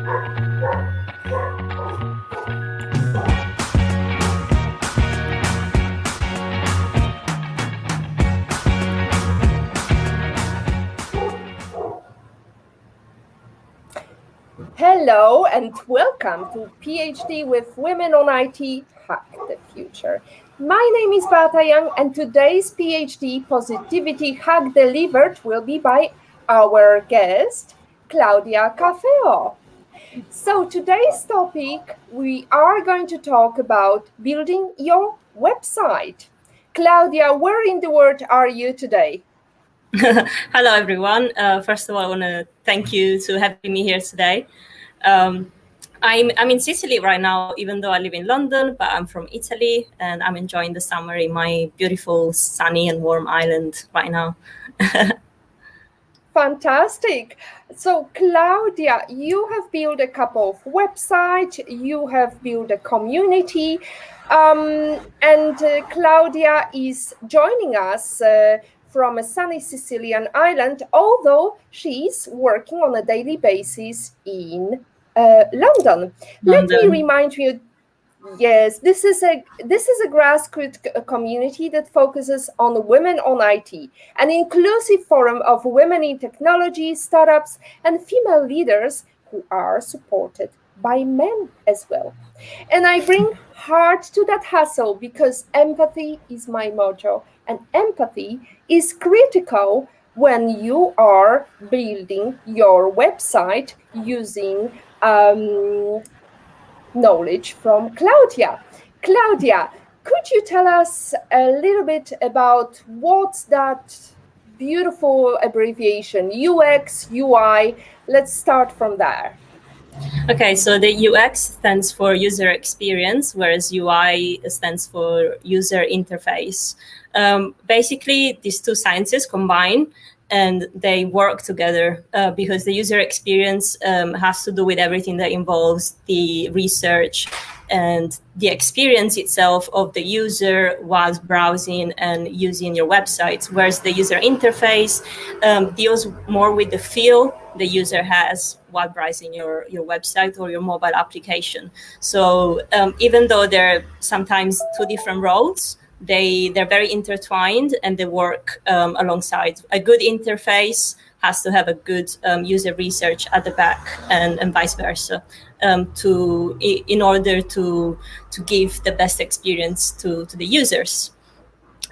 Hello and welcome to PhD with Women on IT, Hack the Future. My name is Beata and today's PhD Positivity Hack Delivered will be by our guest, Claudia Cafeo. So today's topic, we are going to talk about building your website. Claudia, where in the world are you today? Hello, everyone. First of all, I want to thank you for having me here today. I'm in Sicily right now, even though I live in London, but I'm from Italy and I'm enjoying the summer in my beautiful, sunny and warm island right now. Fantastic. So, Claudia, you have built a couple of websites, you have built a community, and Claudia is joining us from a sunny Sicilian island, although she's working on a daily basis in London. Let me remind you. Yes, this is a grassroots community that focuses on women on IT, an inclusive forum of women in technology, startups, and female leaders who are supported by men as well. And I bring heart to that hustle because empathy is my motto, and empathy is critical when you are building your website using knowledge from Claudia. Claudia, could you tell us a little bit about what's that beautiful abbreviation, UX, UI? Let's start from there. Okay, so the UX stands for user experience, whereas UI stands for user interface. Basically, these two sciences combine and they work together because the user experience has to do with everything that involves the research and the experience itself of the user whilst browsing and using your website, whereas the user interface deals more with the feel the user has while browsing your website or your mobile application. So even though they're sometimes two different roles, they're very intertwined and they work alongside. A good interface has to have a good user research at the back and vice versa in order to give the best experience to the users.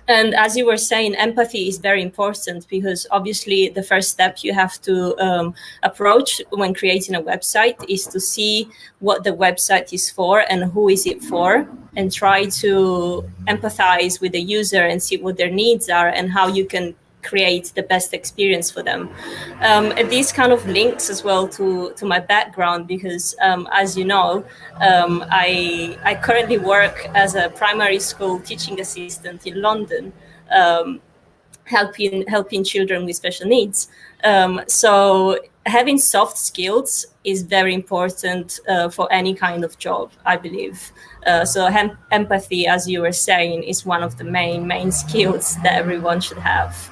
And as you were saying, empathy is very important because obviously the first step you have to approach when creating a website is to see what the website is for and who is it for, and try to empathize with the user and see what their needs are and how you can create the best experience for them. And these kind of links as well to my background because, as you know, I currently work as a primary school teaching assistant in London, helping children with special needs. So having soft skills is very important for any kind of job, I believe. So empathy, as you were saying, is one of the main skills that everyone should have.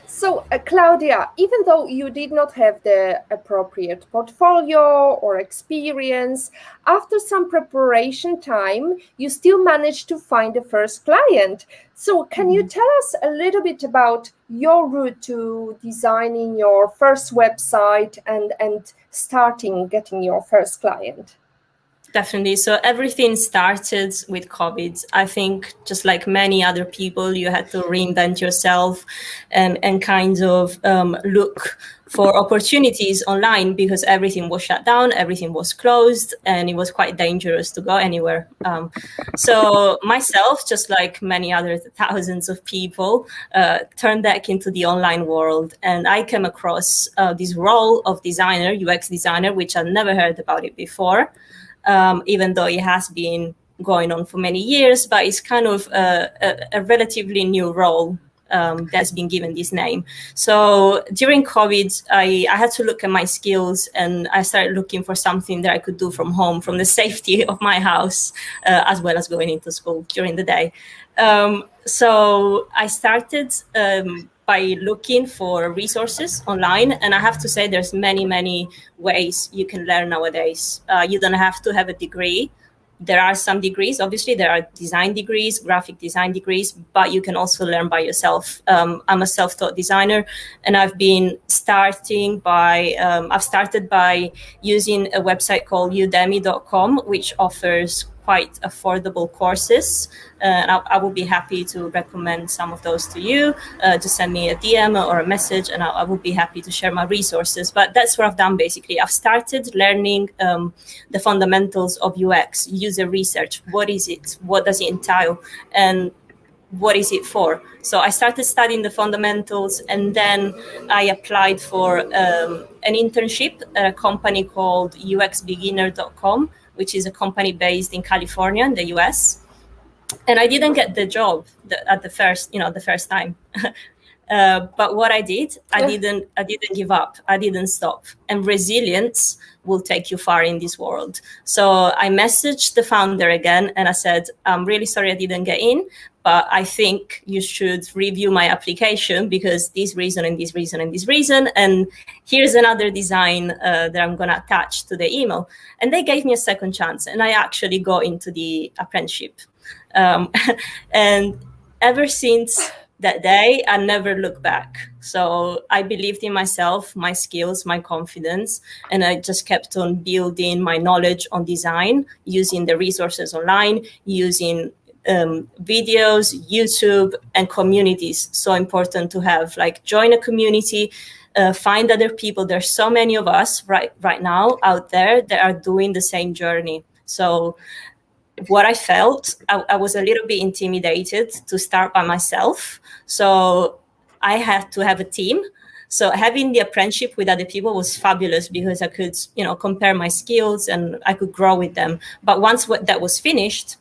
So, Claudia, even though you did not have the appropriate portfolio or experience, after some preparation time, you still managed to find the first client. So, can you tell us a little bit about your route to designing your first website and starting getting your first client? Definitely. So everything started with COVID. I think just like many other people, you had to reinvent yourself and kind of look for opportunities online because everything was shut down, everything was closed, and it was quite dangerous to go anywhere. So myself, just like many other thousands of people, turned back into the online world. And I came across this role of designer, UX designer, which I'd never heard about it before. Even though it has been going on for many years, but it's kind of a relatively new role that's been given this name. So during COVID, I had to look at my skills and I started looking for something that I could do from home, from the safety of my house, as well as going into school during the day. So I started by looking for resources online. And I have to say, there's many ways you can learn nowadays. You don't have to have a degree. There are some degrees, obviously. There are design degrees, graphic design degrees, but you can also learn by yourself. I'm a self-taught designer, and I've started by using a website called udemy.com, which offers quite affordable courses. And I will be happy to recommend some of those to you. Just send me a DM or a message, and I will be happy to share my resources. But that's what I've done basically. I've started learning the fundamentals of UX, user research. What is it? What does it entail? And what is it for? So I started studying the fundamentals, and then I applied for an internship at a company called uxbeginner.com, which is a company based in California in the US. And I didn't get the job at the first time. But what I did, I didn't give up. I didn't stop. And resilience will take you far in this world. So I messaged the founder again, and I said, I'm really sorry I didn't get in, but I think you should review my application because this reason and this reason and this reason. And here's another design that I'm going to attach to the email. And they gave me a second chance, and I actually got into the apprenticeship. And ever since that day, I never looked back. So I believed in myself, my skills, my confidence, and I just kept on building my knowledge on design, using the resources online, using videos, YouTube, and communities. So important to have, like, join a community, find other people. There's so many of us right now out there that are doing the same journey. So what I felt, I was a little bit intimidated to start by myself. So I had to have a team. So having the apprenticeship with other people was fabulous because I could, compare my skills and I could grow with them. But once that was finished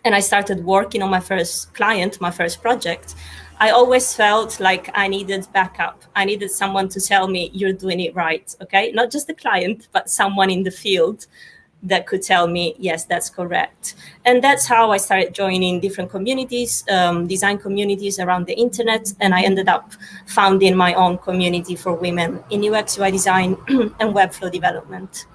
and I started working on my first client, my first project, I always felt like I needed backup. I needed someone to tell me, you're doing it right, okay? Not just the client, but someone in the field that could tell me, yes, that's correct. And that's how I started joining different communities, design communities around the internet. And I ended up founding my own community for women in UX, UI design and Webflow development.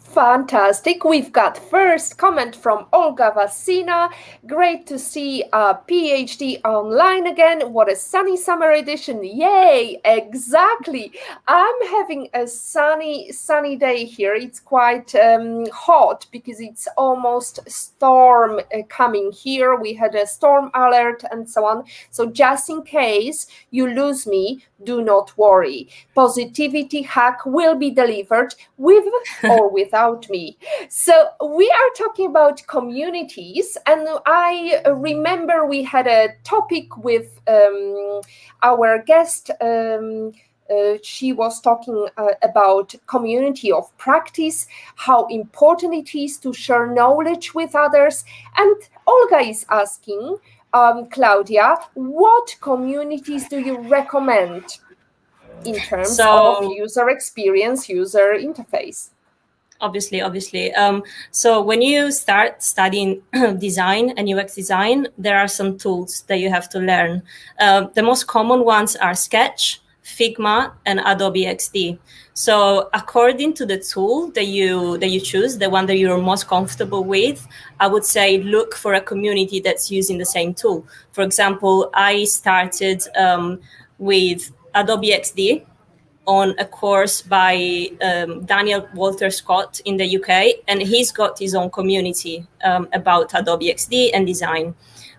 Fantastic. We've got first comment from Olga Vasina. Great to see a PhD online again. What a sunny summer edition. Yay, exactly. I'm having a sunny day here. It's quite hot because it's almost storm coming here. We had a storm alert and so on. So just in case you lose me, do not worry. Positivity hack will be delivered with or without me. So we are talking about communities, and I remember we had a topic with our guest. She was talking about community of practice, how important it is to share knowledge with others. And Olga is asking, Claudia, what communities do you recommend in terms of user experience, user interface? Obviously. So when you start studying design and UX design, there are some tools that you have to learn. The most common ones are Sketch, Figma, and Adobe XD. So according to the tool that you choose, the one that you're most comfortable with, I would say look for a community that's using the same tool. For example, I started with Adobe XD on a course by Daniel Walter Scott in the UK, and he's got his own community about Adobe XD and design.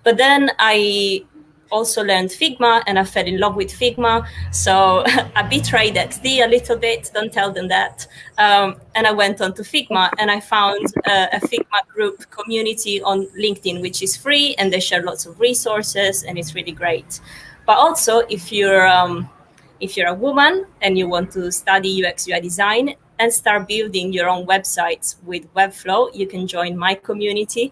But then I also learned Figma, and I fell in love with Figma. So I betrayed XD a little bit, don't tell them that. And I went on to Figma, and I found a Figma group community on LinkedIn, which is free, and they share lots of resources, and it's really great. But also, if you're a woman and you want to study UX UI design and start building your own websites with Webflow, you can join my community,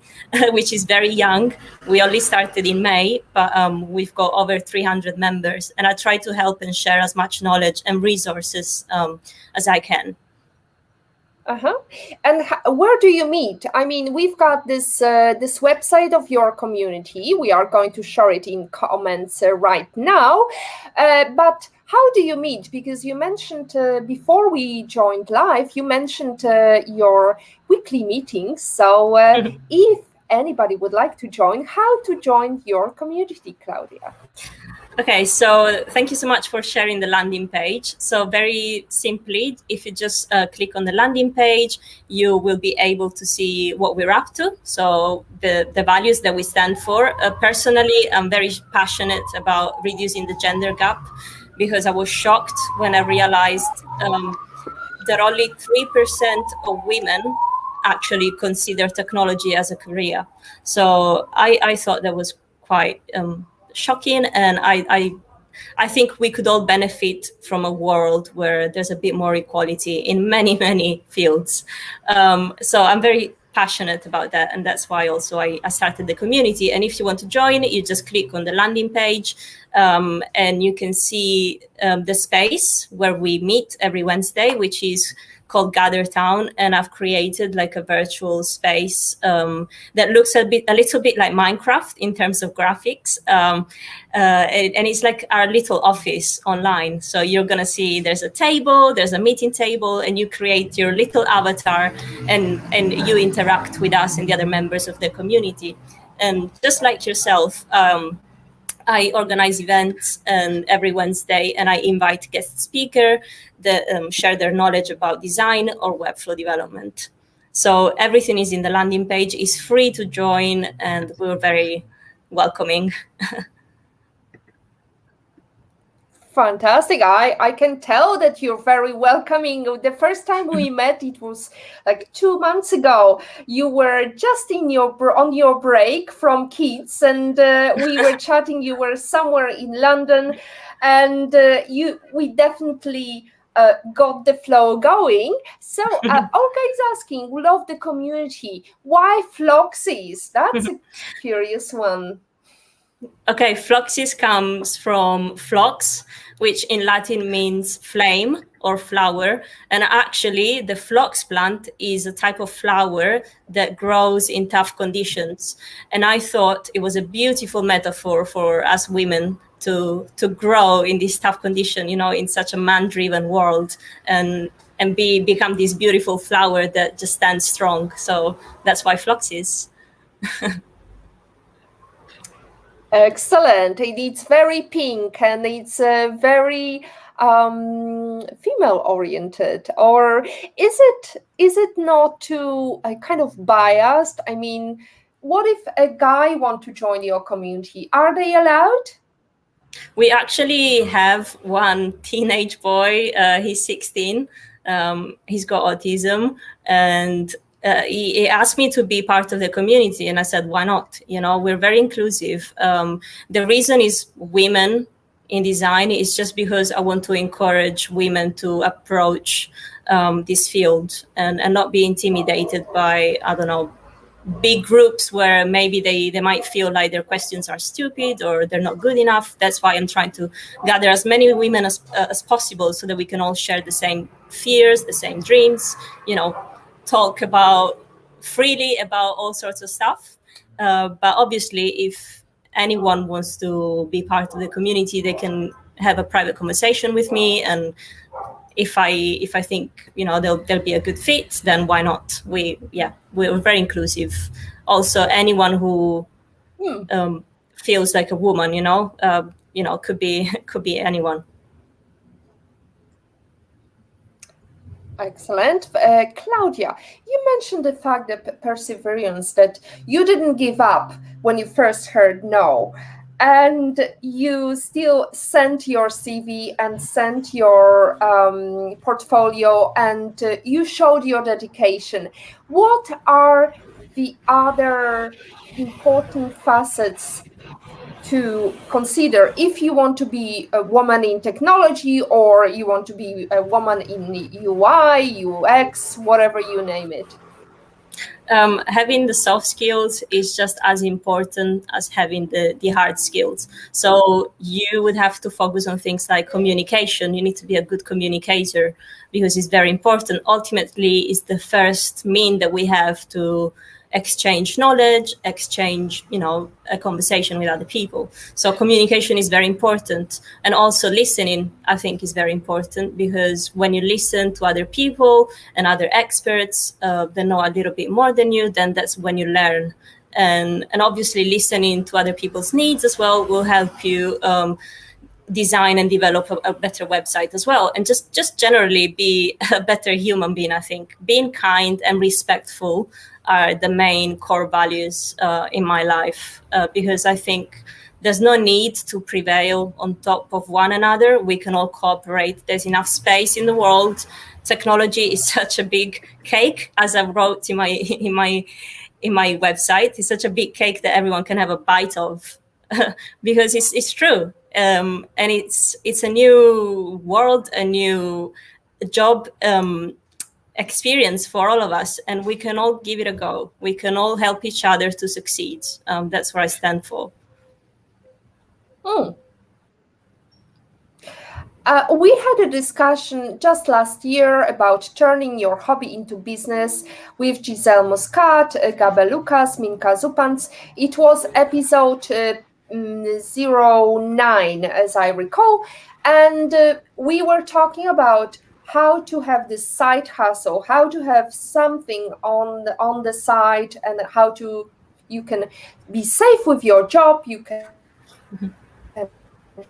which is very young. We only started in May, but we've got over 300 members. And I try to help and share as much knowledge and resources as I can. Uh-huh. And where do you meet? I mean, we've got this website of your community. We are going to share it in comments right now. But how do you meet? Because you mentioned before we joined live, you mentioned your weekly meetings. So if anybody would like to join, how to join your community, Claudia? Okay, so thank you so much for sharing the landing page. So very simply, if you just click on the landing page, you will be able to see what we're up to. So the values that we stand for. Personally, I'm very passionate about reducing the gender gap because I was shocked when I realized that only 3% of women actually consider technology as a career. So I thought that was quite shocking, and I think we could all benefit from a world where there's a bit more equality in many, many fields. So I'm very passionate about that, and that's why also I started the community. And if you want to join, you just click on the landing page, and you can see the space where we meet every Wednesday, which is called Gather Town, and I've created like a virtual space that looks a little bit like Minecraft in terms of graphics, and it's like our little office online. So you're gonna see there's a table, there's a meeting table, and you create your little avatar, and you interact with us and the other members of the community. And just like yourself, I organize events and every Wednesday, and I invite guest speaker that share their knowledge about design or webflow development. So everything is in the landing page. It's free to join, and we're very welcoming. Fantastic. I can tell that you're very welcoming. The first time we met, it was like 2 months ago. You were just on your break from kids, and we were chatting. You were somewhere in London, and we definitely got the flow going. So Olga is asking, we love the community. Why Floxies? That's a curious one. Okay, Fluxus comes from flux, which in Latin means flame or flower. And actually, the flux plant is a type of flower that grows in tough conditions. And I thought it was a beautiful metaphor for us women to grow in this tough condition, in such a man-driven world, and become this beautiful flower that just stands strong. So that's why flux is. Excellent. It's very pink and it's very female oriented. Or is it not too kind of biased? I mean, what if a guy want to join your community? Are they allowed? We actually have one teenage boy. He's 16. He's got autism, and he asked me to be part of the community, and I said, "Why not?" We're very inclusive. The reason is women in design is just because I want to encourage women to approach this field and not be intimidated by, I don't know, big groups where maybe they might feel like their questions are stupid or they're not good enough. That's why I'm trying to gather as many women as possible so that we can all share the same fears, the same dreams, talk about freely about all sorts of stuff. But obviously, if anyone wants to be part of the community, they can have a private conversation with me, and if I think they'll be a good fit, then why not? We're very inclusive. Also, anyone who feels like a woman, could be anyone. Excellent. Claudia, you mentioned the fact that perseverance, that you didn't give up when you first heard no, and you still sent your CV and sent your portfolio, and you showed your dedication. What are the other important facets to consider if you want to be a woman in technology or you want to be a woman in UI, UX, whatever you name it? Having the soft skills is just as important as having the hard skills. So you would have to focus on things like communication. You need to be a good communicator because it's very important. Ultimately, it's the first mean that we have to exchange knowledge, exchange, a conversation with other people. So communication is very important. And also listening, I think, is very important because when you listen to other people and other experts that know a little bit more than you, then that's when you learn. And obviously listening to other people's needs as well will help you design and develop a better website as well, and just generally be a better human being. I think being kind and respectful are the main core values in my life, because I think there's no need to prevail on top of one another. We can all cooperate. There's enough space in the world. Technology is such a big cake, as I wrote in my website. It's such a big cake that everyone can have a bite of, because it's true. And it's a new world, a new job experience for all of us, and we can all give it a go. We can all help each other to succeed. That's what I stand for. Hmm. We had a discussion just last year about turning your hobby into business with Giselle Muscat, Gabe Lucas, Minka Zupans. It was episode 09, as I recall. And we were talking about how to have this side hustle, how to have something on the side, and how to you can be safe with your job, you can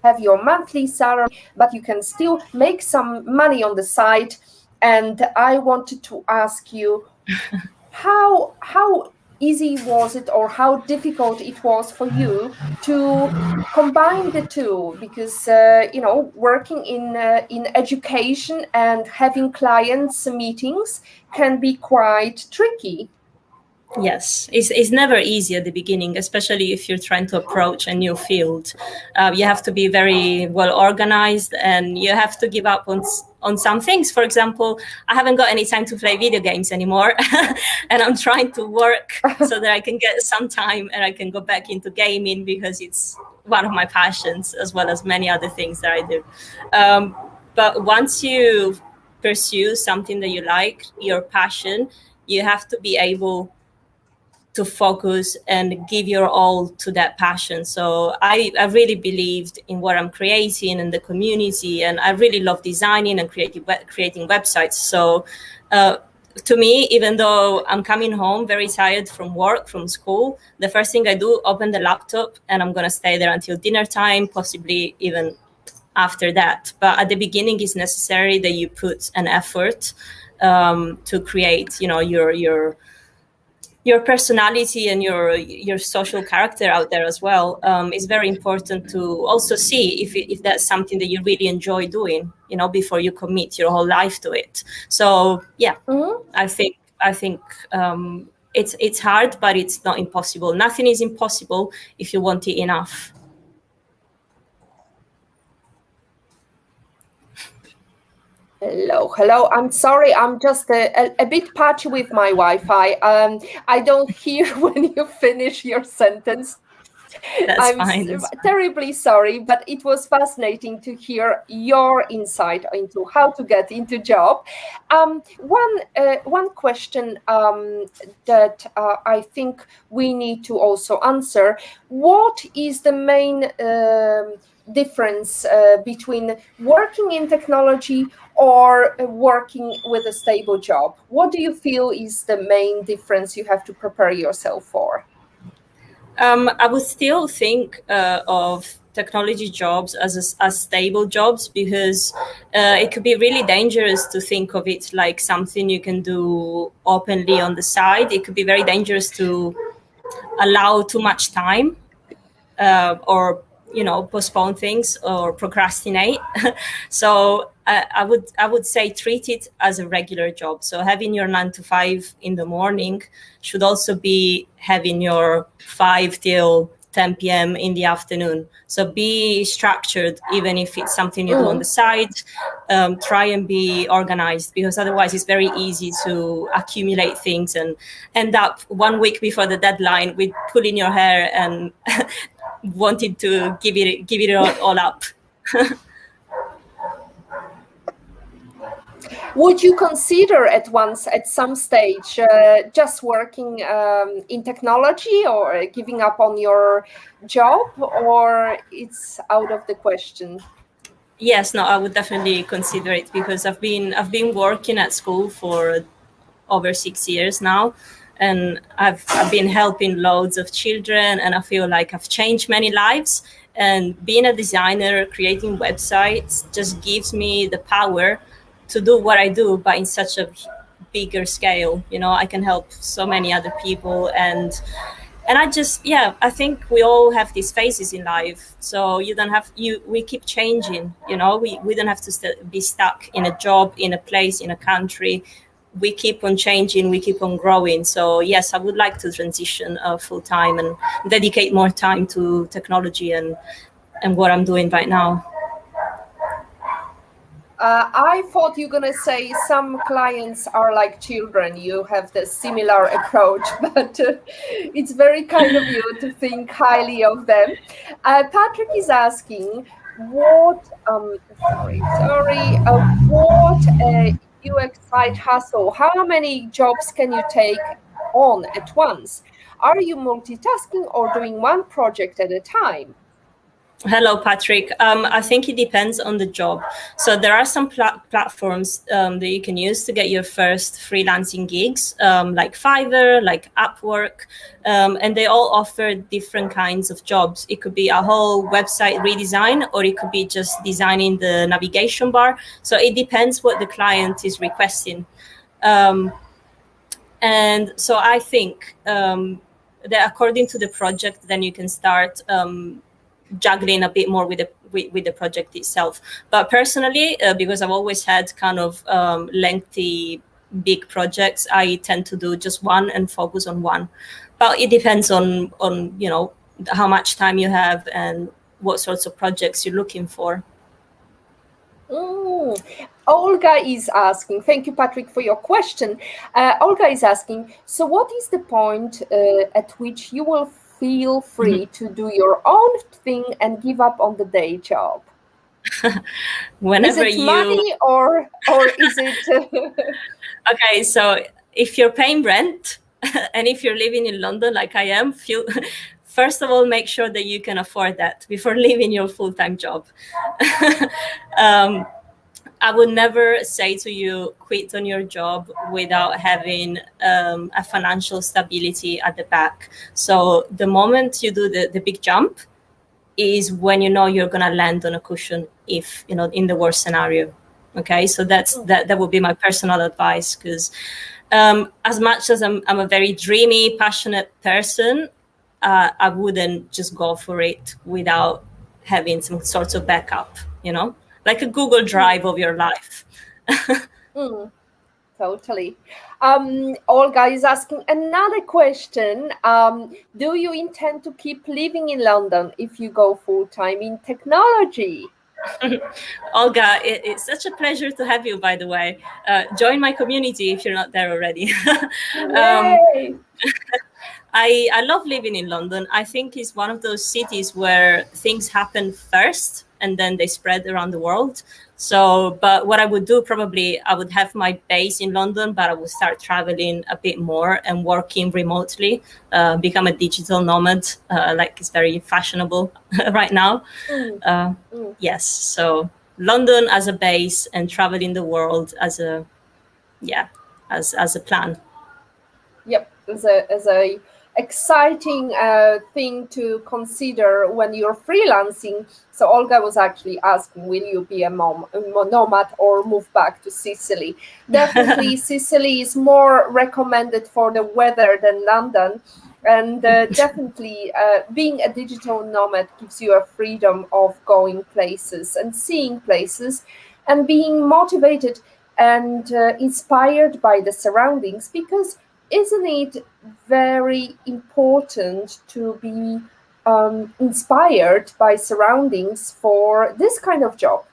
have your monthly salary, but you can still make some money on the side. And I wanted to ask you, how easy was it, or how difficult it was for you to combine the two? Because working in education and having clients meetings can be quite tricky. Yes, it's never easy at the beginning, especially if you're trying to approach a new field. You have to be very well organized, and you have to give up on some things. For example, I haven't got any time to play video games anymore, and I'm trying to work so that I can get some time and I can go back into gaming, because it's one of my passions, as well as many other things that I do. But once you pursue something that you like, your passion, you have to be able to focus and give your all to that passion. So I really believed in what I'm creating and the community, and I really love designing and creating websites. So to me, even though I'm coming home very tired from work, from school, the first thing I do, open the laptop, and I'm going to stay there until dinner time, possibly even after that. But at the beginning, it's necessary that you put an effort to create, your personality and your social character out there as well. It's very important to also see if that's something that you really enjoy doing, before you commit your whole life to it. So yeah, Mhm. I think it's hard, but it's not impossible. Nothing is impossible if you want it enough. Hello. I'm sorry. I'm just a bit patchy with my Wi-Fi. I don't hear when you finish your sentence. That's fine. Terribly sorry, but it was fascinating to hear your insight into how to get into job. One question that I think we need to also answer: what is the main difference between working in technology or working with a stable job? What do you feel is the main difference you have to prepare yourself for? I would still think of technology jobs as stable jobs, because it could be really dangerous to think of it like something you can do openly on the side. It could be very dangerous to allow too much time, or postpone things or procrastinate. So I would say treat it as a regular job. So having your 9 to 5 in the morning should also be having your 5 till 10 p.m. in the afternoon. So be structured, even if it's something you do on the side. Try and be organized, because otherwise it's very easy to accumulate things and end up 1 week before the deadline with pulling your hair and wanting to give it all up. Would you consider at some stage just working in technology, or giving up on your job, or it's out of the question? Yes, no, I would definitely consider it, because I've been working at school for over 6 years now, and I've been helping loads of children, and I feel like I've changed many lives. And being a designer, creating websites, just gives me the power to do what I do, but in such a bigger scale. I can help so many other people, and I just, yeah, I think we all have these phases in life, so you don't have you we keep changing. We don't have to be stuck in a job, in a place, in a country. We keep on changing, we keep on growing. So yes, I would like to transition full time and dedicate more time to technology and what I'm doing right now. I thought you were going to say some clients are like children. You have the similar approach, but it's very kind of you to think highly of them. Patrick is asking, what, what UX side hustle, how many jobs can you take on at once? Are you multitasking or doing one project at a time? Hello, Patrick. I think it depends on the job. So there are some platforms that you can use to get your first freelancing gigs, like Fiverr, like Upwork, and they all offer different kinds of jobs. It could be a whole website redesign, or it could be just designing the navigation bar. So it depends what the client is requesting. And so I think that according to the project, then you can start juggling a bit more with the project itself. But personally, because I've always had kind of lengthy big projects, I tend to do just one and focus on one. But it depends on how much time you have and what sorts of projects you're looking for. Olga is asking, thank you, Patrick, for your question. Olga is asking, so what is the point at which you will feel free to do your own thing and give up on the day job? Whenever is it money or is it? Okay, so if you're paying rent and if you're living in London like I am, first of all, make sure that you can afford that before leaving your full-time job. I would never say to you, quit on your job without having a financial stability at the back. So the moment you do the big jump is when you know you're going to land on a cushion, if, in the worst scenario. Okay, so that would be my personal advice, because as much as I'm a very dreamy, passionate person, I wouldn't just go for it without having some sorts of backup, like a Google Drive of your life. Totally. Olga is asking another question. Do you intend to keep living in London if you go full-time in technology? Olga, it's such a pleasure to have you, by the way. Join my community if you're not there already. Yay! I love living in London. I think it's one of those cities where things happen first and then they spread around the world. So, but what I would do, probably, I would have my base in London, but I would start traveling a bit more and working remotely, become a digital nomad, like it's very fashionable right now. Yes, so London as a base and traveling the world as a plan. Yep, as a exciting thing to consider when you're freelancing. So Olga was actually asking, will you be a nomad or move back to Sicily? Definitely, Sicily is more recommended for the weather than London. And definitely, being a digital nomad gives you a freedom of going places and seeing places and being motivated and inspired by the surroundings, because isn't it very important to be inspired by surroundings for this kind of job?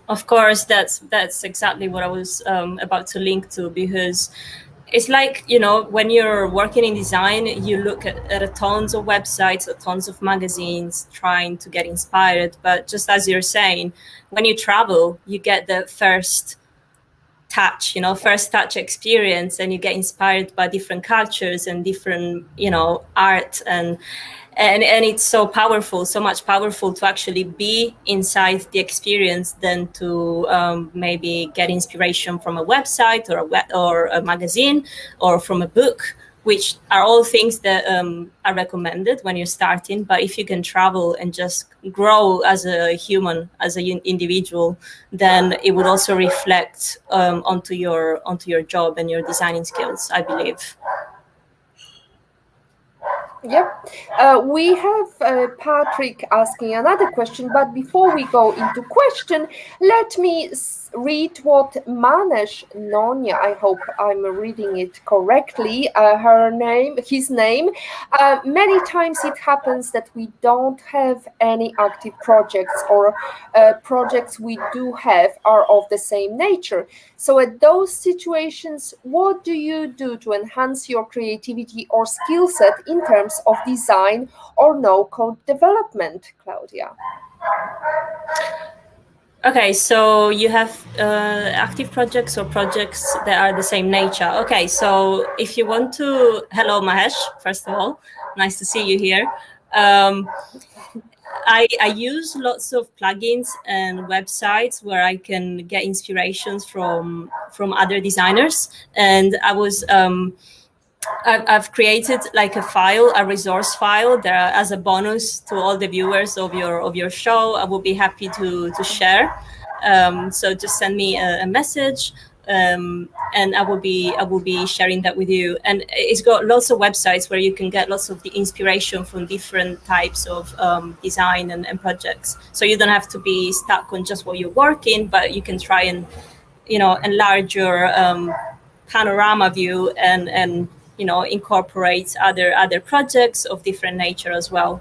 Of course, that's exactly what I was about to link to, because it's like, when you're working in design, you look at a tons of websites, tons of magazines, trying to get inspired. But just as you're saying, when you travel, you get the first touch experience, and you get inspired by different cultures and different, art, and it's so powerful, so much powerful to actually be inside the experience than to maybe get inspiration from a website or a magazine or from a book, which are all things that are recommended when you're starting. But if you can travel and just grow as a human, as an individual, then it would also reflect onto your job and your designing skills, I believe. Yep. We have Patrick asking another question, but before we go into question, let me read what Manesh Nonya, I hope I'm reading it correctly, his name. Many times it happens that we don't have any active projects, or projects we do have are of the same nature. So at those situations, what do you do to enhance your creativity or skill set in terms of design or no-code development, Claudia? Okay, so you have active projects or projects that are the same nature. Okay, so if you want to, hello Mahesh, first of all, nice to see you here. Um, I use lots of plugins and websites where I can get inspirations from other designers, and I've created like a resource file there as a bonus to all the viewers of your show. I will be happy to share. So just send me a message, and I will be sharing that with you. And it's got lots of websites where you can get lots of the inspiration from different types of design and projects. So you don't have to be stuck on just what you're working, but you can try and enlarge your panorama view, and incorporate other projects of different nature as well.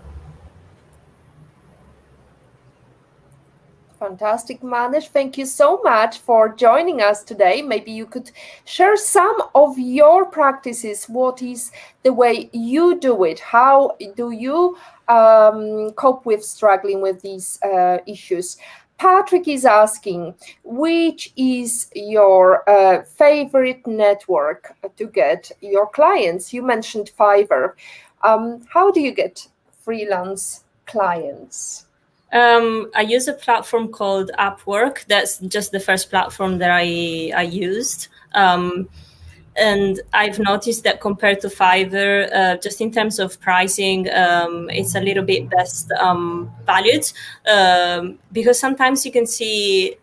Fantastic, Manish. Thank you so much for joining us today. Maybe you could share some of your practices. What is the way you do it? How do you cope with struggling with these issues? Patrick is asking, which is your favorite network to get your clients? You mentioned Fiverr. How do you get freelance clients? I use a platform called Upwork. That's just the first platform that I used. And I've noticed that compared to Fiverr, just in terms of pricing, it's a little bit best valued, because sometimes you can see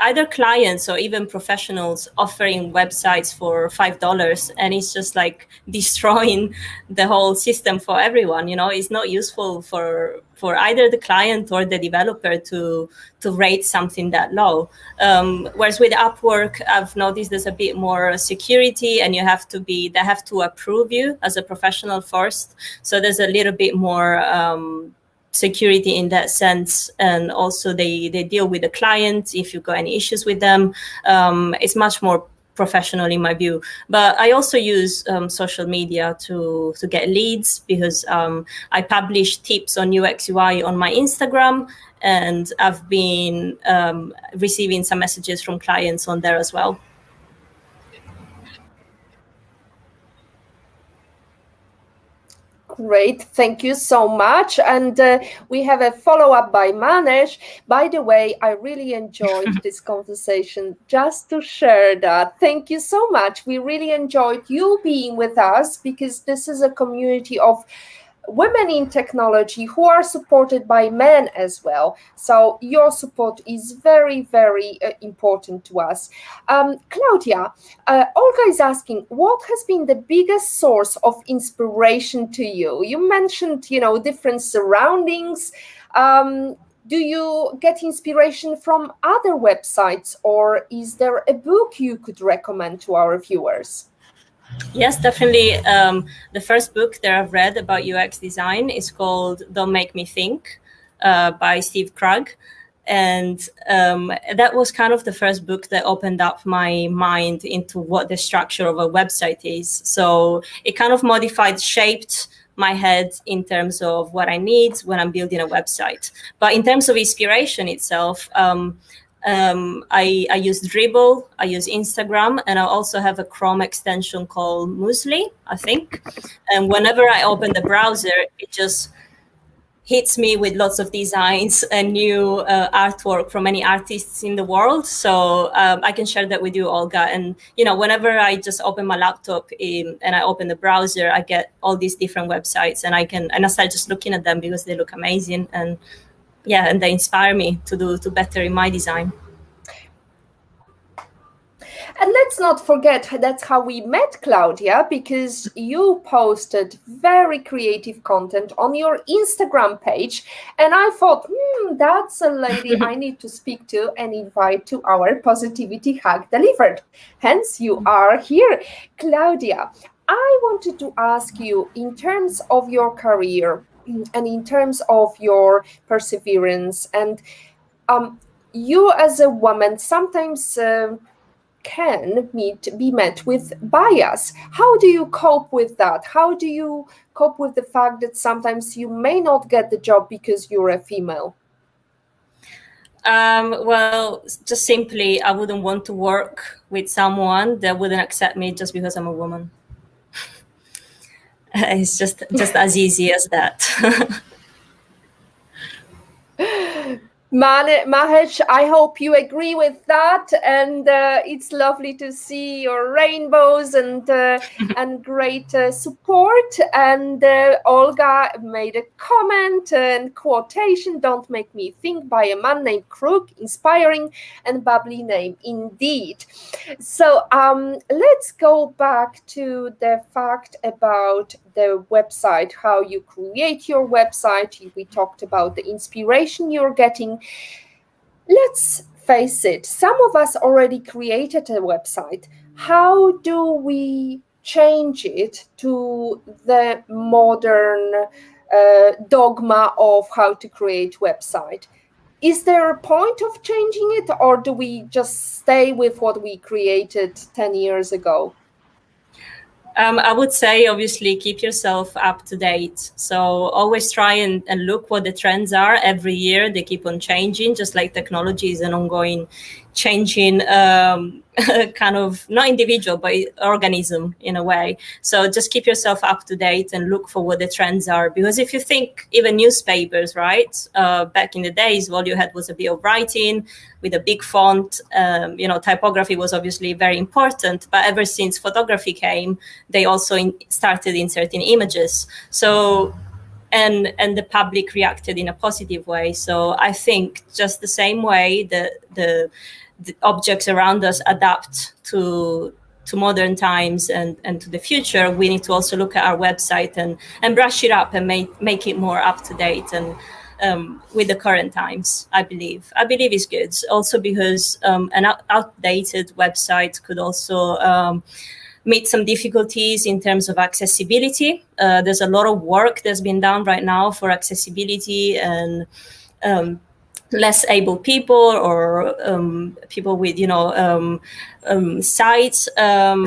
either clients or even professionals offering websites for $5, and it's just like destroying the whole system for everyone. It's not useful for either the client or the developer to rate something that low. Whereas with Upwork, I've noticed there's a bit more security, and they have to approve you as a professional first. So there's a little bit more security in that sense, and also they deal with the clients if you've got any issues with them. It's much more professional in my view. But I also use social media to get leads, because I publish tips on UX UI on my Instagram, and I've been receiving some messages from clients on there as well. Great, thank you so much. And we have a follow-up by Manesh. By the way, I really enjoyed this conversation. Just to share that, thank you so much. We really enjoyed you being with us, because this is a community of women in technology who are supported by men as well. So your support is very, very important to us. Claudia, Olga is asking, what has been the biggest source of inspiration to you? You mentioned, different surroundings. Do you get inspiration from other websites, or is there a book you could recommend to our viewers? Yes, definitely. The first book that I've read about UX design is called "Don't Make Me Think" by Steve Krug, and that was kind of the first book that opened up my mind into what the structure of a website is. So it kind of modified, shaped my head in terms of what I need when I'm building a website. But in terms of inspiration itself, I use Dribble, I use Instagram, and I also have a Chrome extension called Muesli, I think. And whenever I open the browser, it just hits me with lots of designs and new artwork from many artists in the world. So I can share that with you, Olga. And whenever I just open my laptop and I open the browser, I get all these different websites, and I start just looking at them because they look amazing, and yeah, and they inspire me to better in my design. And let's not forget that's how we met, Claudia, because you posted very creative content on your Instagram page. And I thought, that's a lady I need to speak to and invite to our Positivity Hack Delivered. Hence, you are here. Claudia, I wanted to ask you, in terms of your career and in terms of your perseverance, and you as a woman sometimes can be met with bias. How do you cope with that? How do you cope with the fact that sometimes you may not get the job because you're a female? Well, just simply, I wouldn't want to work with someone that wouldn't accept me just because I'm a woman. It's just as easy as that. Mahesh, I hope you agree with that, and it's lovely to see your rainbows and great support. And Olga made a comment and quotation: "Don't make me think," by a man named Crook. Inspiring and bubbly name indeed. So let's go back to the fact about the website, how you create your website. We talked about the inspiration you're getting. Let's face it, some of us already created a website. How do we change it to the modern dogma of how to create website? Is there a point of changing it, or do we just stay with what we created 10 years ago? I would say, obviously, keep yourself up to date. So always try and look what the trends are every year. They keep on changing, just like technology is an ongoing changing kind of, not individual, but organism in a way. So just keep yourself up to date and look for what the trends are. Because if you think even newspapers, right, back in the days, all you had was a bit of writing with a big font. Typography was obviously very important, but ever since photography came, they also started inserting images. So and the public reacted in a positive way. So I think just the same way that the objects around us adapt to modern times and to the future, we need to also look at our website and brush it up and make it more up to date and with the current times. I believe is good. Also because an outdated website could also meet some difficulties in terms of accessibility. There's a lot of work that's been done right now for accessibility and less able people or people with sight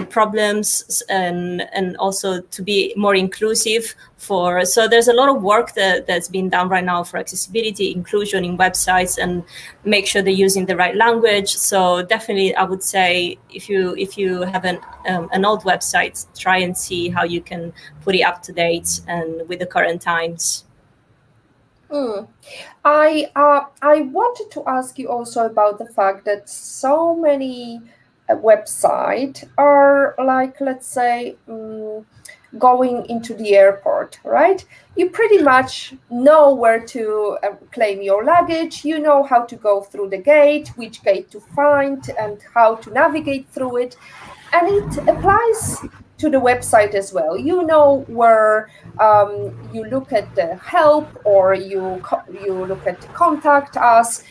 problems and also to be more inclusive for. So there's a lot of work that's been done right now for accessibility, inclusion in websites, and make sure they're using the right language. So definitely I would say if you have an old website, try and see how you can put it up to date and with the current times. I wanted to ask you also about the fact that so many websites are like, let's say, going into the airport, right? You pretty much know where to claim your luggage. You know how to go through the gate, which gate to find, and how to navigate through it. And it applies to the website as well. You know where you look at the help, or you look at contact us.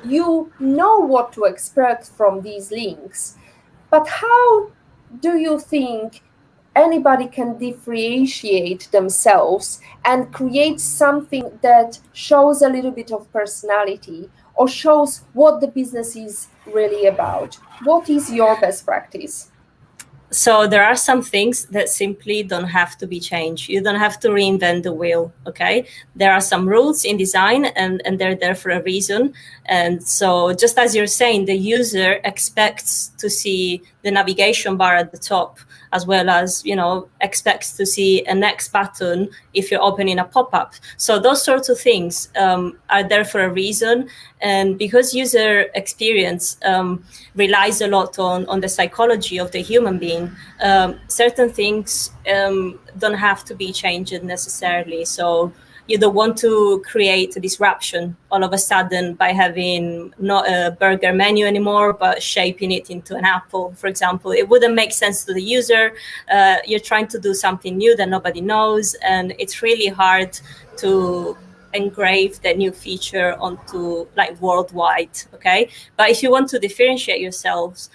You know what to expect from these links. But how do you think anybody can differentiate themselves and create something that shows a little bit of personality or shows what the business is really about. What is your best practice? So there are some things that simply don't have to be changed. You don't have to reinvent the wheel. Okay, there are some rules in design, and they're there for a reason. And so, just as you're saying, the user expects to see the navigation bar at the top, as well as, expects to see a next button if you're opening a pop-up. So those sorts of things are there for a reason. And because user experience relies a lot on the psychology of the human being, certain things don't have to be changed necessarily. So you don't want to create a disruption all of a sudden by having not a burger menu anymore, but shaping it into an apple, for example. It wouldn't make sense to the user. You're trying to do something new that nobody knows, and it's really hard to engrave the new feature onto like worldwide. Okay, but if you want to differentiate yourselves,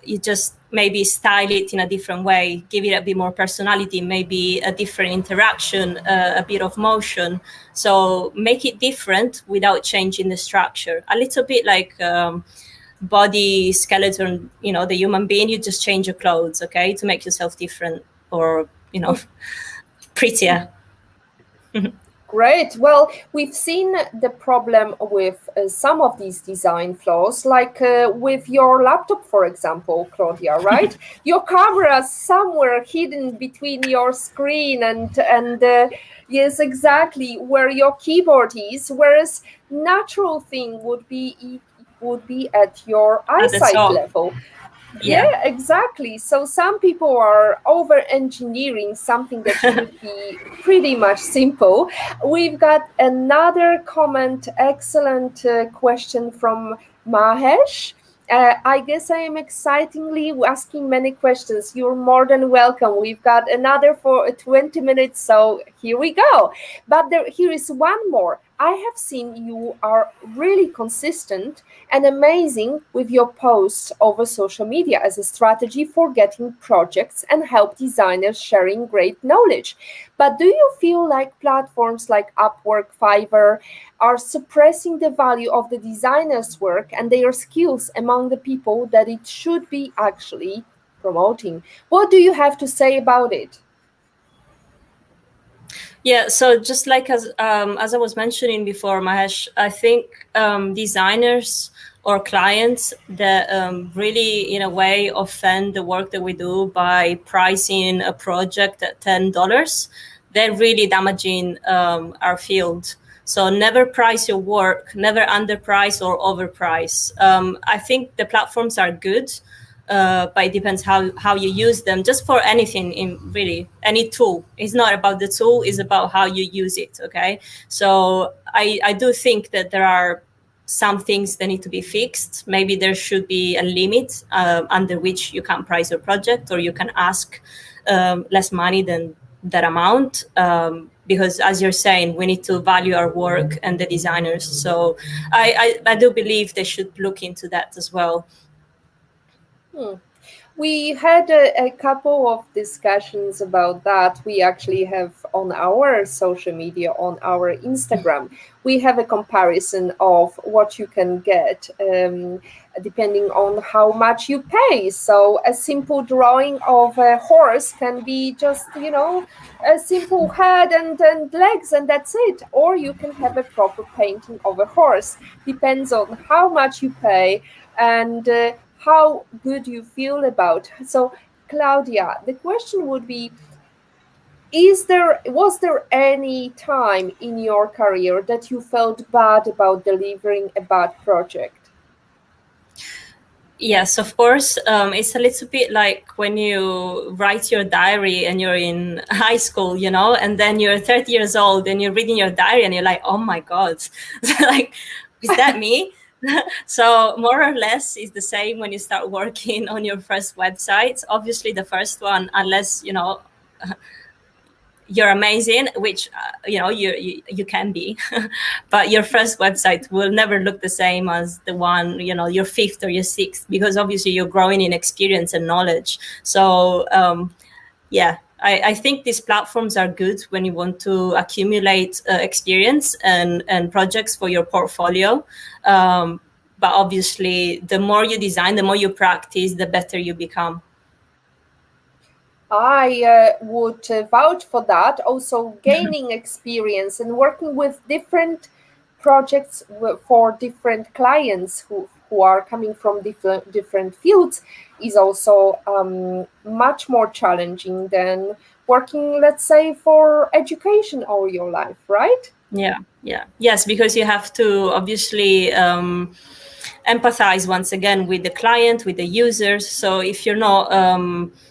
you just maybe style it in a different way, give it a bit more personality, maybe a different interaction, a bit of motion. So make it different without changing the structure. A little bit like body skeleton, the human being, you just change your clothes, okay, to make yourself different or, prettier. Great. Well, we've seen the problem with some of these design flaws, like with your laptop, for example, Claudia, right? Your camera somewhere hidden between your screen and yes, exactly where your keyboard is, whereas natural thing would be at your At the eyesight top. level. Yeah, Yeah. exactly. So some people are over engineering something that should be pretty much simple. We've got another comment, excellent question from Mahesh. I guess I am excitingly asking many questions. You're more than welcome. We've got another for 20 minutes, so here we go. But here is one more. I have seen you are really consistent and amazing with your posts over social media as a strategy for getting projects and help designers sharing great knowledge. But do you feel like platforms like Upwork, Fiverr are suppressing the value of the designer's work and their skills among the people that it should be actually promoting? What do you have to say about it? Yeah, so just like as I was mentioning before, Mahesh, I think designers or clients that really, in a way, offend the work that we do by pricing a project at $10, they're really damaging our field. So never price your work, never underprice or overprice. I think the platforms are good, but it depends how you use them. Just for anything, in really any tool, it's not about the tool; it's about how you use it. Okay, so I do think that there are some things that need to be fixed. Maybe there should be a limit under which you can price your project, or you can ask less money than that amount. Because as you're saying, we need to value our work and the designers. So I do believe they should look into that as well. Hmm. We had a couple of discussions about that. We actually have on our social media, on our Instagram, we have a comparison of what you can get depending on how much you pay. So a simple drawing of a horse can be just, a simple head and legs, and that's it. Or you can have a proper painting of a horse. Depends on how much you pay and how good you feel about. So, Claudia, the question would be: was there any time in your career that you felt bad about delivering a bad project? Yes, of course. It's a little bit like when you write your diary and you're in high school, and then you're 30 years old and you're reading your diary and you're like, oh my God, like, is that me? So more or less it's the same when you start working on your first website. Obviously the first one, unless, you're amazing, which you can be, but your first website will never look the same as the one, your fifth or your sixth, because obviously you're growing in experience and knowledge. So yeah, I think these platforms are good when you want to accumulate experience and projects for your portfolio. But obviously, the more you design, the more you practice, the better you become. I would vouch for that. Also, gaining experience and working with different projects for different clients who are coming from different fields is also much more challenging than working, let's say, for education all your life, right? Yeah, yeah, yes, because you have to obviously empathize once again with the client, with the users. So if you're not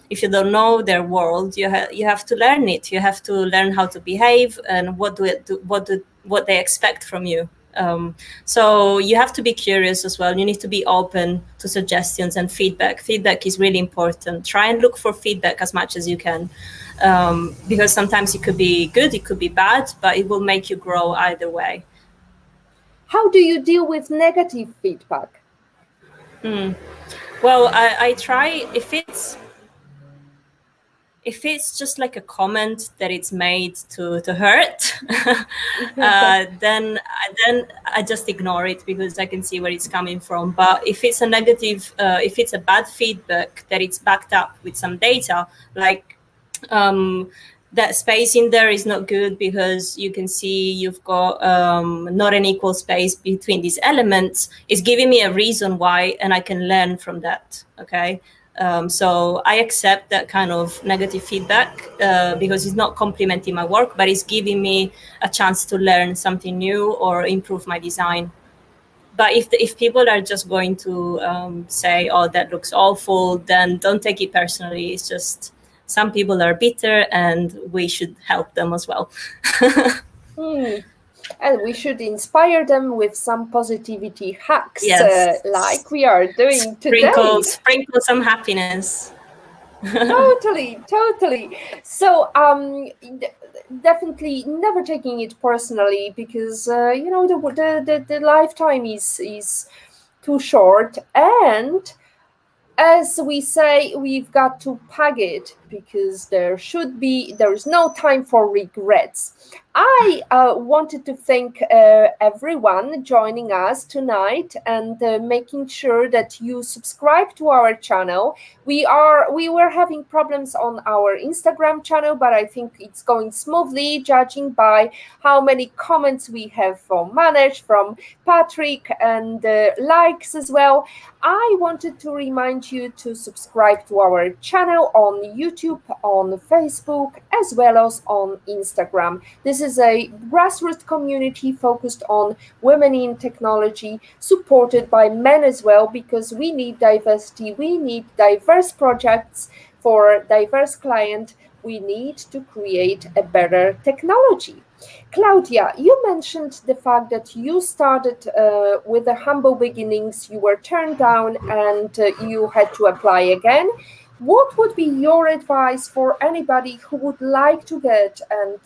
if you don't know their world, you have to learn it. You have to learn how to behave and what they expect from you. So you have to be curious as well. You need to be open to suggestions and feedback. Feedback is really important. Try and look for feedback as much as you can, because sometimes it could be good, it could be bad, but it will make you grow either way. How do you deal with negative feedback? Well, I try, if it's just like a comment that it's made to hurt, then I just ignore it because I can see where it's coming from. But if it's a negative, if it's a bad feedback that it's backed up with some data, like um, that space in there is not good because you can see you've got not an equal space between these elements, is giving me a reason why, and I can learn from that. Okay. So I accept that kind of negative feedback because it's not complimenting my work, but it's giving me a chance to learn something new or improve my design. But if people are just going to say, "Oh, that looks awful," then don't take it personally. It's just some people are bitter, and we should help them as well. Hmm. And we should inspire them with some positivity hacks, Yes, like we are doing sprinkle today. sprinkle some happiness. Totally, totally. So, definitely never taking it personally because the lifetime is too short, and as we say, we've got to pack it because there is no time for regrets. I wanted to thank everyone joining us tonight and making sure that you subscribe to our channel. We were having problems on our Instagram channel, but I think it's going smoothly, judging by how many comments we have from Manage, from Patrick, and likes as well. I wanted to remind you to subscribe to our channel on YouTube, on Facebook, as well as on Instagram. This is a grassroots community focused on women in technology, supported by men as well, because we need diversity, we need diverse projects for diverse clients. We need to create a better technology. Claudia, you mentioned the fact that you started with the humble beginnings, you were turned down, and you had to apply again. What would be your advice for anybody who would like to get and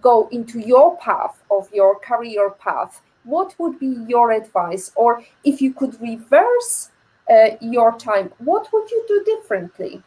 go into your path of your career path? What would be your advice? Or if you could reverse your time, what would you do differently?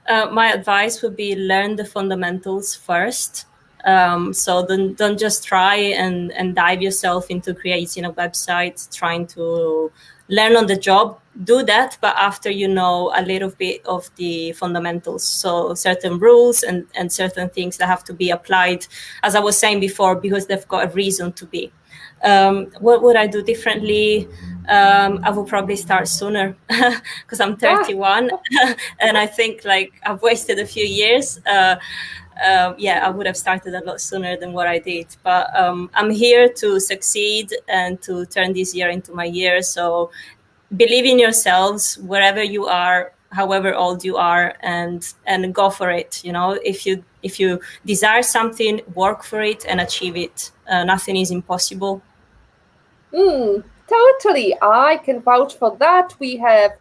My advice would be learn the fundamentals first. So don't just try and dive yourself into creating a website, trying to learn on the job. Do that, but after you know a little bit of the fundamentals. So certain rules and certain things that have to be applied, as I was saying before, because they've got a reason to be. What would I do differently? I will probably start sooner because I'm Ah, 31, and I think like I've wasted a few years. Yeah, I would have started a lot sooner than what I did. But I'm here to succeed and to turn this year into my year. So believe in yourselves wherever you are, however old you are, and go for it. You know, if you desire something, work for it and achieve it. Nothing is impossible. totally. I can vouch for that. We have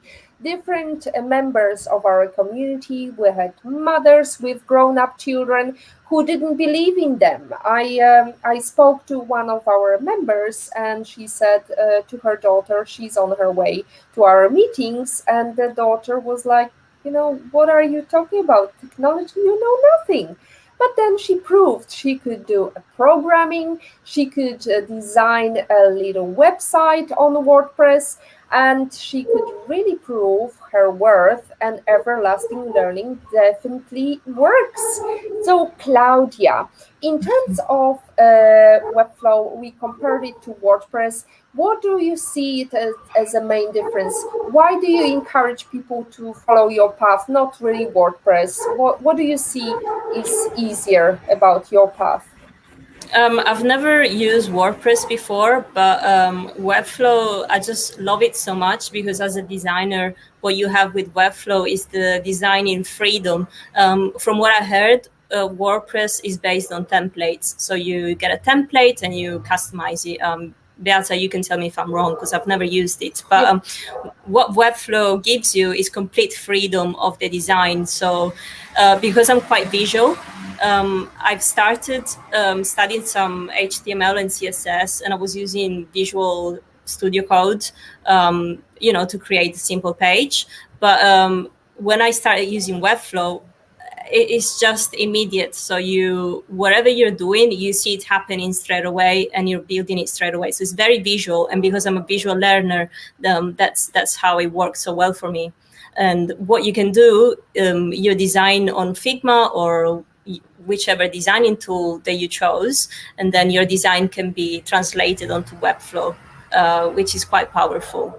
different members of our community. We had mothers with grown up children who didn't believe in them. I spoke to one of our members, and she said to her daughter, she's on her way to our meetings, and the daughter was like, what are you talking about? Technology, you know nothing. But then she proved she could do a programming, she could design a little website on WordPress, and she could really prove her worth, and everlasting learning definitely works. So, Claudia, in terms of Webflow, we compared it to WordPress. What do you see it as a main difference? Why do you encourage people to follow your path, not really WordPress? What do you see is easier about your path? I've never used WordPress before, but Webflow, I just love it so much because as a designer, what you have with Webflow is the designing freedom. From what I heard, WordPress is based on templates. So you get a template and you customize it. Beata, you can tell me if I'm wrong because I've never used it. But Yeah. what Webflow gives you is complete freedom of the design. So because I'm quite visual, I've started studying some HTML and CSS, and I was using Visual Studio Code, to create a simple page. But when I started using Webflow, it's just immediate. So you, whatever you're doing, you see it happening straight away, and you're building it straight away. So it's very visual, and because I'm a visual learner, that's how it works so well for me. And what you can do, you design on Figma or whichever designing tool that you chose, and then your design can be translated onto Webflow, which is quite powerful.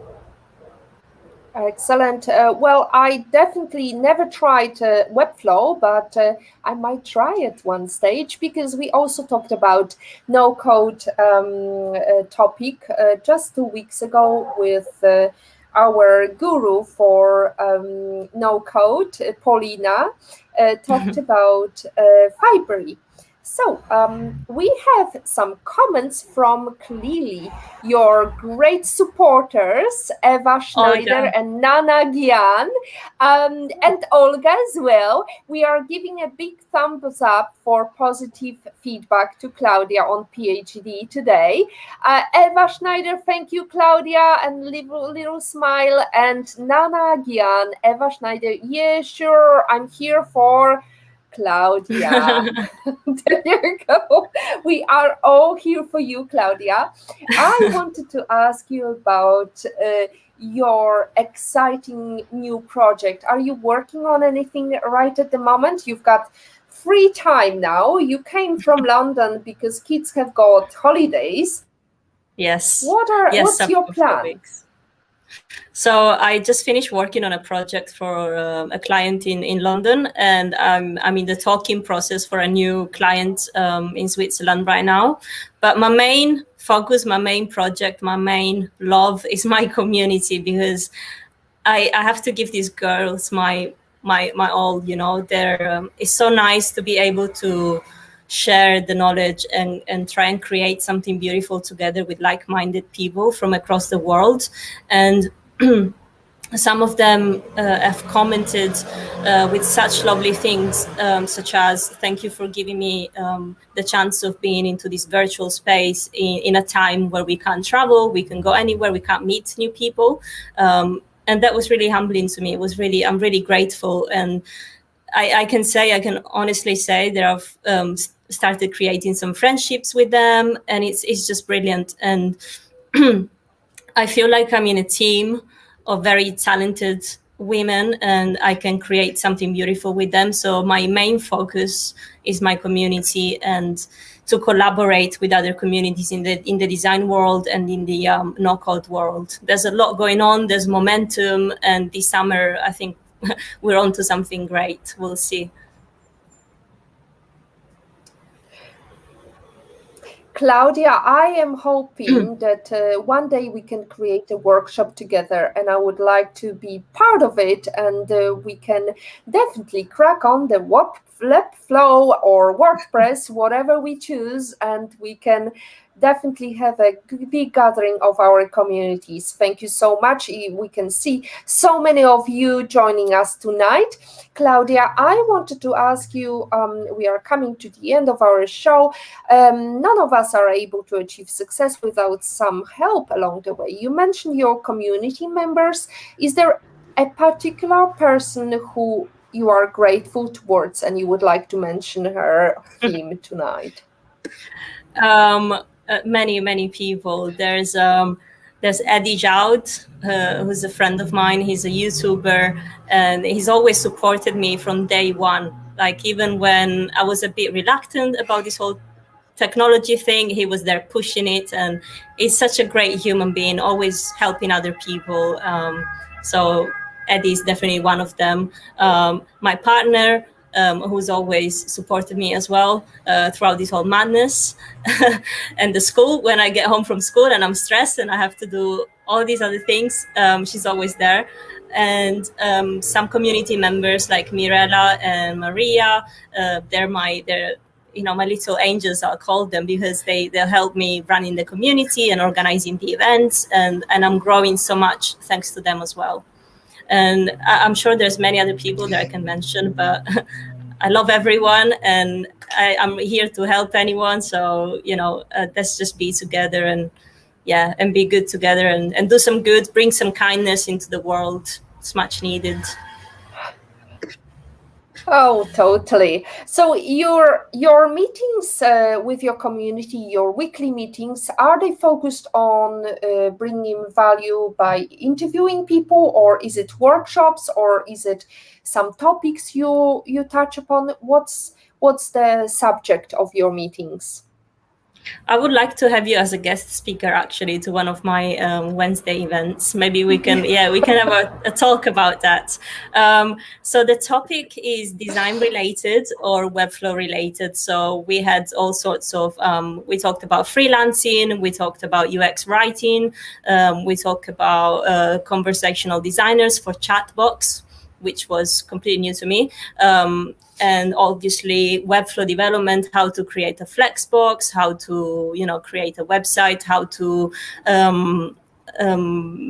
Excellent. Well, I definitely never tried Webflow, but I might try it one stage because we also talked about no code topic just 2 weeks ago with our guru for no code, Paulina, talked about Fibery. So we have some comments from Clearly, your great supporters, Eva Schneider Olga. and Nana Gian, and Olga as well. We are giving a big thumbs up for positive feedback to Claudia on PhD today. Eva Schneider, thank you, Claudia, and little smile. And Nana Gian, Eva Schneider, yeah, sure, I'm here for Claudia. There you go. We are all here for you, Claudia. I wanted to ask you about your exciting new project. Are you working on anything right at the moment? You've got free time now. You came from London because kids have got holidays. Yes, What's yes, your of four plan? weeks. So I just finished working on a project for a client in London, and I'm in the talking process for a new client in Switzerland right now. But my main focus, my main project, my main love is my community, because I have to give these girls my all. They're it's so nice to be able to share the knowledge and try and create something beautiful together with like-minded people from across the world. And some of them have commented with such lovely things, such as thank you for giving me the chance of being into this virtual space in a time where we can't travel, we can go anywhere, we can't meet new people. And that was really humbling to me. I'm really grateful. And I can honestly say that I've started creating some friendships with them, and it's just brilliant. And I feel like I'm in a team of very talented women, and I can create something beautiful with them. So my main focus is my community, and to collaborate with other communities in the design world and in the no code world. There's a lot going on. There's momentum, and this summer I think we're on to something great. We'll see. Claudia, I am hoping that one day we can create a workshop together, and I would like to be part of it. And we can definitely crack on the Webflow or WordPress, whatever we choose, and we can definitely have a big gathering of our communities. Thank you so much. We can see so many of you joining us tonight. Claudia, I wanted to ask you, we are coming to the end of our show. None of us are able to achieve success without some help along the way. You mentioned your community members. Is there a particular person who you are grateful towards and you would like to mention him tonight? Many people. There's Eddie Joud, who's a friend of mine. He's a YouTuber, and he's always supported me from day one. Like even when I was a bit reluctant about this whole technology thing, he was there pushing it, and he's such a great human being, always helping other people. So Eddie is definitely one of them. My partner, who's always supported me as well throughout this whole madness, and the school. When I get home from school and I'm stressed and I have to do all these other things, she's always there. And some community members like Mirella and Maria, they're my little angels, I'll call them, because they'll help me running the community and organizing the events, and I'm growing so much thanks to them as well. And I'm sure there's many other people that I can mention, but I love everyone, and I'm here to help anyone. So let's just be together, and be good together, and do some good, bring some kindness into the world. It's much needed. Oh, totally. So your meetings with your community, your weekly meetings, are they focused on bringing value by interviewing people, or is it workshops, or is it some topics you touch upon? What's the subject of your meetings? I would like to have you as a guest speaker actually to one of my Wednesday events. Maybe we can have a talk about that. So the topic is design related or Webflow related. So we had all sorts of, we talked about freelancing, we talked about UX writing, we talked about conversational designers for chatbots, which was completely new to me. And obviously Webflow development, how to create a Flexbox, how to create a website, how to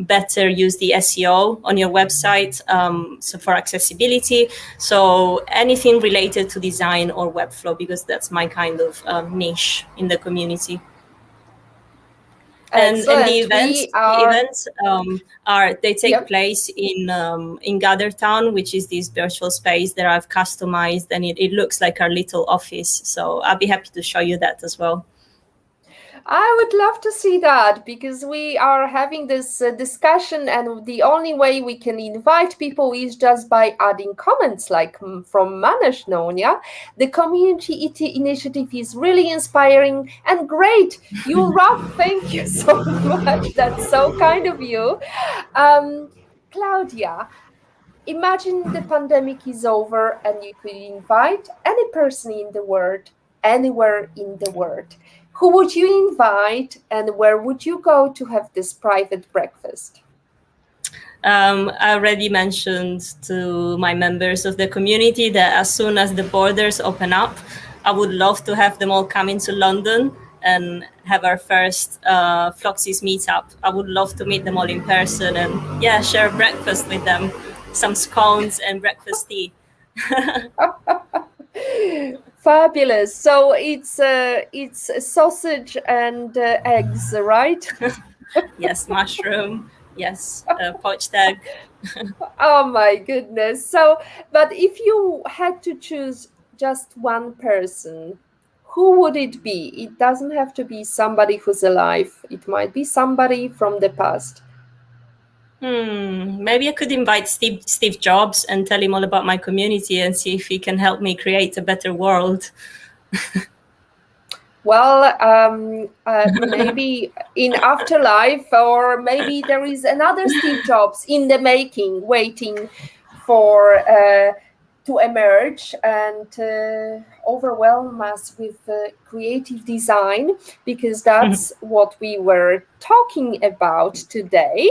better use the SEO on your website, so for accessibility. So anything related to design or Webflow, because that's my kind of niche in the community. And the Excellent. events We the are. events are they take Yep. place in Gathertown, which is this virtual space that I've customized, and it looks like our little office. So I'll be happy to show you that as well. I would love to see that because we are having this discussion, and the only way we can invite people is just by adding comments, like from Manesh Nonia. The community initiative is really inspiring and great. You rock. Thank you so much. That's so kind of you. Um, Claudia, imagine the pandemic is over and you could invite any person in the world, anywhere in the world. Who would you invite and where would you go to have this private breakfast? I already mentioned to my members of the community that as soon as the borders open up, I would love to have them all come into London and have our first Floxy's meetup. I would love to meet them all in person and share breakfast with them, some scones and breakfast tea. Fabulous. So it's sausage and eggs, right? Yes, mushroom. Yes, poached egg. Oh my goodness. So, but if you had to choose just one person, who would it be? It doesn't have to be somebody who's alive. It might be somebody from the past. Maybe I could invite Steve Jobs and tell him all about my community and see if he can help me create a better world. Well, maybe in afterlife, or maybe there is another Steve Jobs in the making, waiting for to emerge and overwhelm us with creative design, because that's what we were talking about today.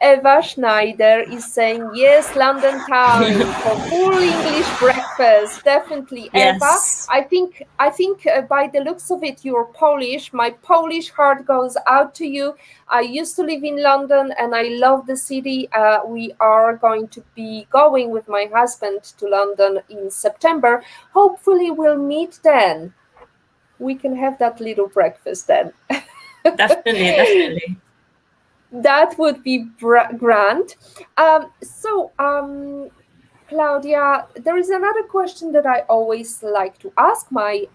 Eva Schneider is saying, yes, London time for full English breakfast. Definitely, Eva. Yes. I think by the looks of it, you're Polish. My Polish heart goes out to you. I used to live in London and I love the city. We are going to be going with my husband to London in September. Hopefully, we'll meet then. We can have that little breakfast then. Definitely. That would be grand. Claudia, there is another question that I always like to ask my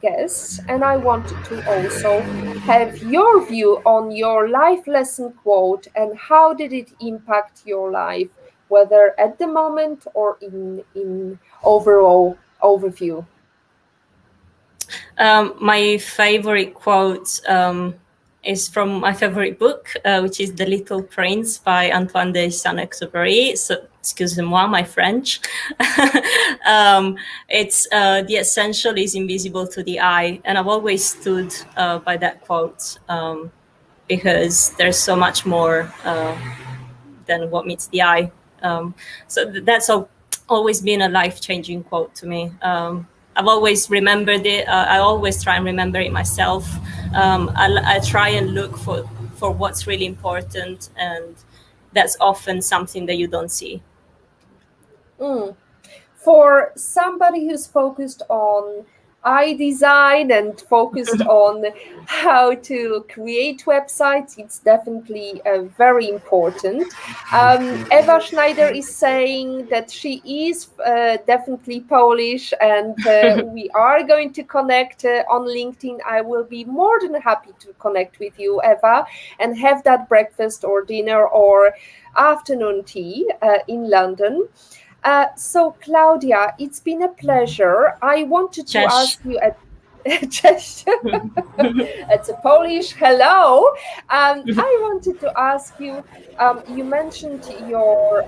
guests, and I wanted to also have your view on your life lesson quote and how did it impact your life, whether at the moment or in overall overview. My favorite quote is from my favorite book, which is The Little Prince by Antoine de Saint-Exupéry. So, excusez-moi, my French. It's the essential is invisible to the eye, and I've always stood by that quote because there's so much more than what meets the eye. That's always been a life-changing quote to me. I've always remembered it. I always try and remember it myself. I try and look for what's really important, and that's often something that you don't see. Mm. For somebody who's focused on eye design and focused on how to create websites, it's definitely very important. Eva Schneider is saying that she is definitely Polish, and we are going to connect on LinkedIn. I will be more than happy to connect with you, Eva, and have that breakfast or dinner or afternoon tea in London. Claudia, it's been a pleasure. I wanted to Cześć. ask you a Cześć. It's a Polish hello. I wanted to ask you. You mentioned your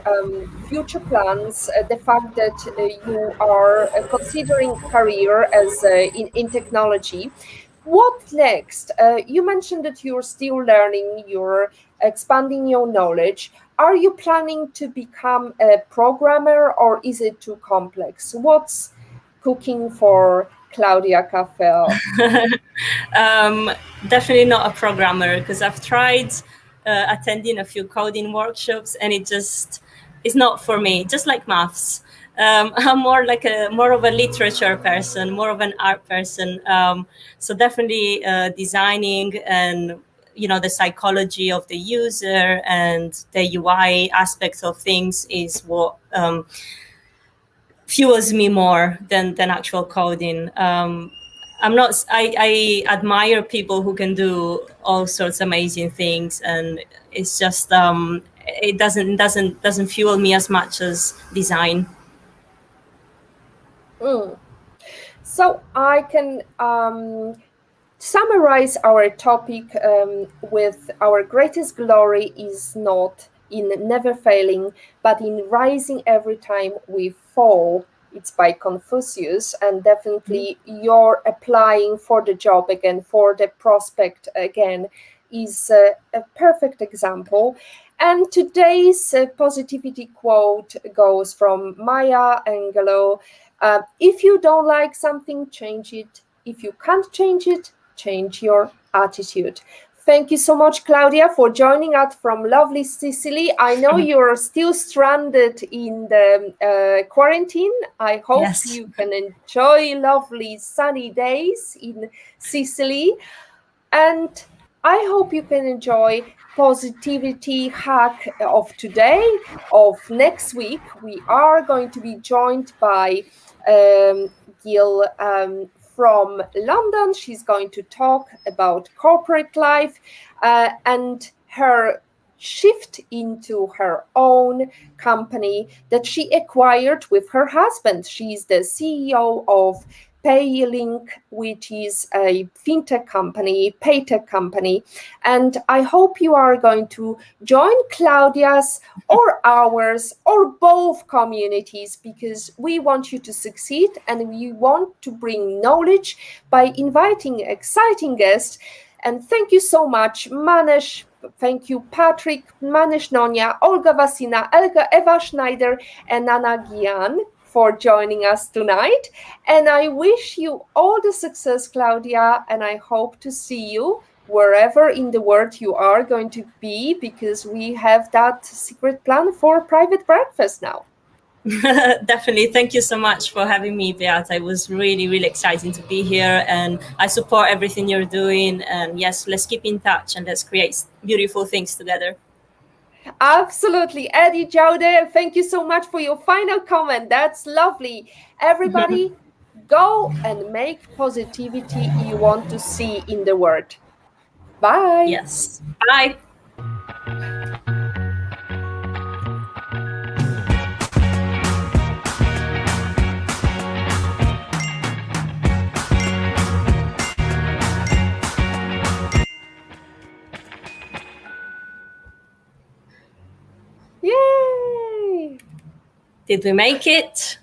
future plans, the fact that you are considering career as in technology. What next? You mentioned that you're still learning, you're expanding your knowledge. Are you planning to become a programmer or is it too complex? What's cooking for Claudia Cafeo? um, Definitely not a programmer because I've tried attending a few coding workshops and it just is not for me. Just like maths, I'm more of a literature person, more of an art person. So definitely designing and the psychology of the user and the UI aspects of things is what fuels me more than actual coding. I'm not. I admire people who can do all sorts of amazing things, and it's just it doesn't fuel me as much as design. Mm. So I can summarize our topic with our greatest glory is not in never failing, but in rising every time we fall. It's by Confucius, and definitely you're applying for the job again, for the prospect again, is a perfect example. And today's positivity quote goes from Maya Angelou. If you don't like something, change it. If you can't change it, change your attitude. Thank you so much, Claudia, for joining us from lovely Sicily. I know you're still stranded in the quarantine. I hope Yes. you can enjoy lovely sunny days in Sicily. And I hope you can enjoy positivity hack of today, of next week. We are going to be joined by Gil from London. She's going to talk about corporate life and her shift into her own company that she acquired with her husband. She's the CEO of Paylink, which is a fintech company, paytech company. And I hope you are going to join Claudia's or ours or both communities because we want you to succeed and we want to bring knowledge by inviting exciting guests. And thank you so much, Manesh. Thank you, Patrick, Manesh Nonia, Olga Vasina, Elga, Eva Schneider, and Anna Gian for joining us tonight. And I wish you all the success, Claudia, and I hope to see you wherever in the world you are going to be because we have that secret plan for private breakfast now. Definitely. Thank you so much for having me, Beata. It was really, really exciting to be here, and I support everything you're doing. And yes, let's keep in touch and let's create beautiful things together. Absolutely. Eddie Jaude, thank you so much for your final comment. That's lovely. Everybody, go and make positivity you want to see in the world. Bye. Yes. Bye. Yay! Did we make it?